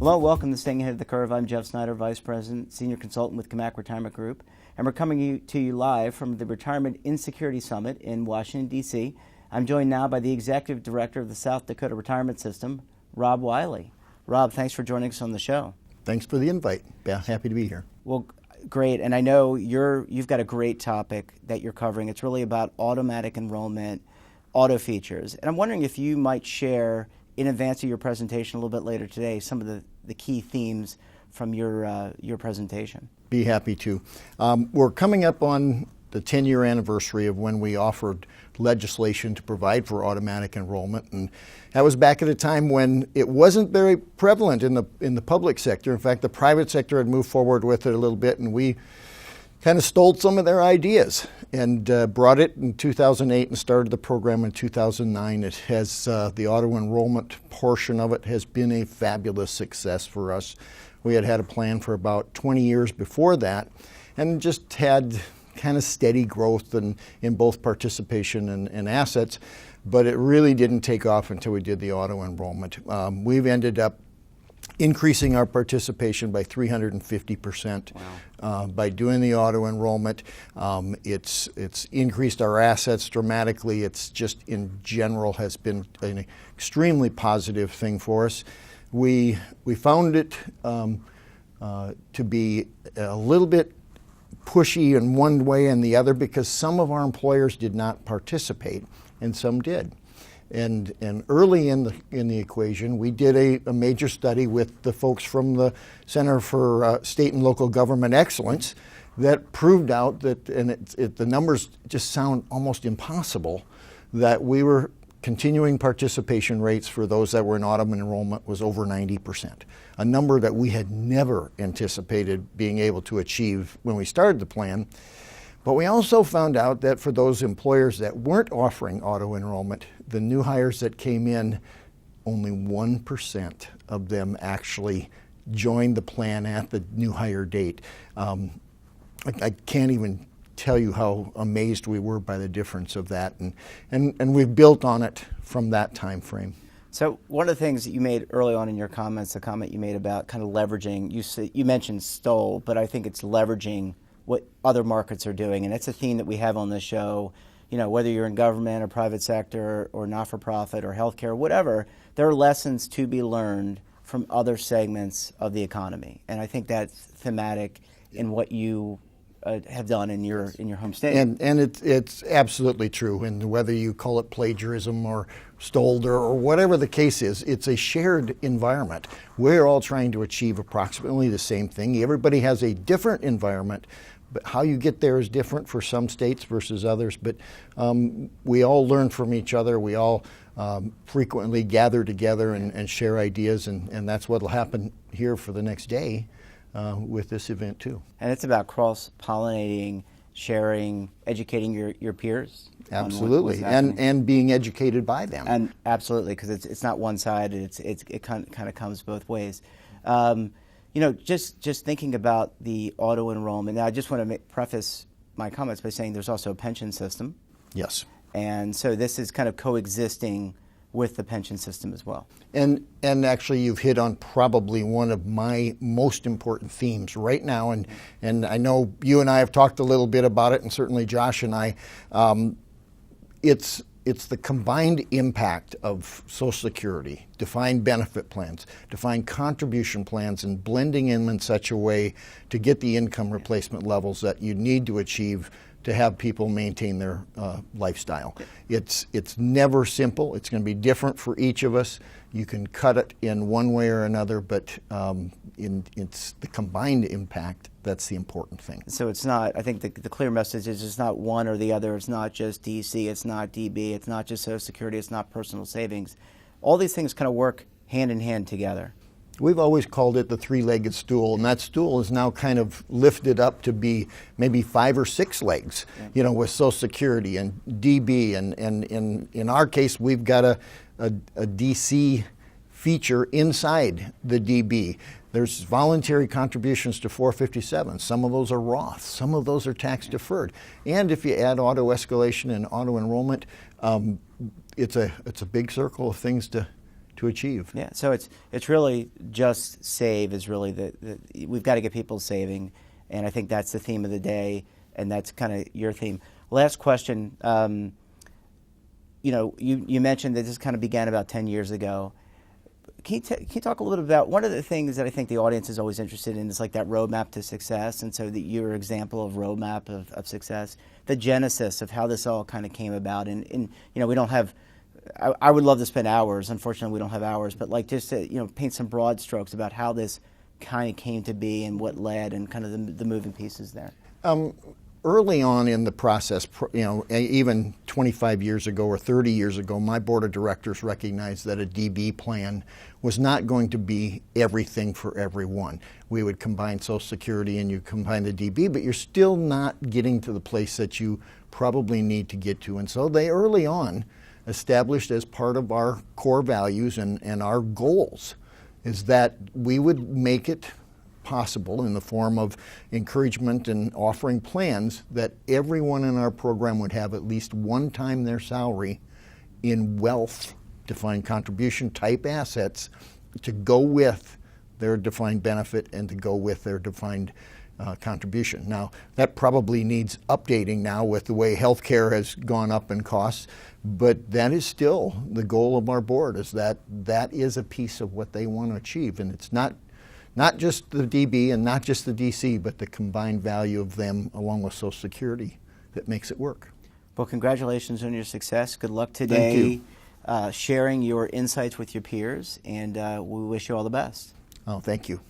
Hello, welcome to Staying Ahead of the Curve. I'm Jeff Snyder, Vice President, Senior Consultant with Camac Retirement Group, and we're coming to you live from the Retirement Insecurity Summit in Washington, D.C. I'm joined now by the Executive Director of the South Dakota Retirement System, Rob Wylie. Rob, thanks for joining us on the show. Thanks for the invite. Yeah, happy to be here. Well, great, and I know you've got a great topic that you're covering. It's really about automatic enrollment, auto features, and I'm wondering if you might share, in advance of your presentation a little bit later today, some of the key themes from your presentation. Be happy to. We're coming up on the 10-year anniversary of when we offered legislation to provide for automatic enrollment, and that was back at a time when it wasn't very prevalent in the public sector. In fact, the private sector had moved forward with it a little bit, and we kind of stole some of their ideas and brought it in 2008 and started the program in 2009. It has the auto-enrollment portion of it has been a fabulous success for us. We had a plan for about 20 years before that and just had kind of steady growth in both participation and assets, but it really didn't take off until we did the auto-enrollment. We've ended up increasing our participation by 350%. Wow. By doing the auto-enrollment. It's increased our assets dramatically. It's just, in general, has been an extremely positive thing for us. We found it to be a little bit pushy in one way and the other because some of our employers did not participate and some did. And early in the equation, we did a major study with the folks from the Center for State and Local Government Excellence that proved out that, and the numbers just sound almost impossible, that we were continuing participation rates for those that were in auto enrollment was over 90%, a number that we had never anticipated being able to achieve when we started the plan. But we also found out that for those employers that weren't offering auto-enrollment, the new hires that came in, only 1% of them actually joined the plan at the new hire date. I can't even tell you how amazed we were by the difference of that, and we've built on it from that time frame. So one of the things that you made early on in your comments, the comment you made about kind of leveraging, you mentioned stole, but I think it's leveraging what other markets are doing, and it's a theme that we have on this show. You know, whether you're in government or private sector or not-for-profit or healthcare, whatever, there are lessons to be learned from other segments of the economy, and I think that's thematic in what you have done in your home state. And it's absolutely true. And whether you call it plagiarism or stole or whatever the case is, it's a shared environment. We're all trying to achieve approximately the same thing. Everybody has a different environment, but how you get there is different for some states versus others. But we all learn from each other. We all frequently gather together and share ideas, and that's what will happen here for the next day. With this event too. And it's about cross-pollinating, sharing, educating your peers. Absolutely, and being educated by them. And absolutely, because it's not one side. It kind of comes both ways. You know, just thinking about the auto-enrollment. Now, I just want to preface my comments by saying there's also a pension system. Yes. And so this is kind of coexisting with the pension system as well. And actually you've hit on probably one of my most important themes right now, and I know you and I have talked a little bit about it, and certainly Josh and I. It's the combined impact of Social Security, defined benefit plans, defined contribution plans, and blending them in such a way to get the income replacement levels that you need to achieve to have people maintain their lifestyle. It's never simple. It's going to be different for each of us. You can cut it in one way or another, but it's the combined impact that's the important thing. So it's not, I think the clear message is it's not one or the other. It's not just DC, it's not DB, it's not just Social Security, it's not personal savings. All these things kind of work hand in hand together. We've always called it the three-legged stool, and that stool is now kind of lifted up to be maybe 5 or 6 legs, you know, with Social Security and DB, and in our case, we've got a DC feature inside the DB. There's voluntary contributions to 457. Some of those are Roth. Some of those are tax deferred. And if you add auto-escalation and auto-enrollment, it's a big circle of things to to achieve. Yeah, so it's really just save is really we've got to get people saving, and I think that's the theme of the day, and that's kind of your theme. Last question. You mentioned that this kind of began about 10 years ago. Can you talk a little bit about one of the things that I think the audience is always interested in is like that roadmap to success, and so your example of roadmap of success, the genesis of how this all kind of came about, and we don't have. I would love to spend hours. Unfortunately, we don't have hours, but like just to paint some broad strokes about how this kind of came to be and what led, and kind of the moving pieces there. Early on in the process, even 25 years ago or 30 years ago, my board of directors recognized that a DB plan was not going to be everything for everyone. We would combine Social Security and you combine the DB, but you're still not getting to the place that you probably need to get to. And so they early on established as part of our core values and our goals is that we would make it possible in the form of encouragement and offering plans that everyone in our program would have at least one time their salary in wealth defined contribution type assets to go with their defined benefit and to go with their defined contribution. Now, that probably needs updating now with the way healthcare has gone up in costs, but that is still the goal of our board, is that is a piece of what they want to achieve. And it's not just the DB and not just the DC, but the combined value of them along with Social Security that makes it work. Well, congratulations on your success. Good luck today. Thank you. Sharing your insights with your peers, and we wish you all the best. Oh, thank you.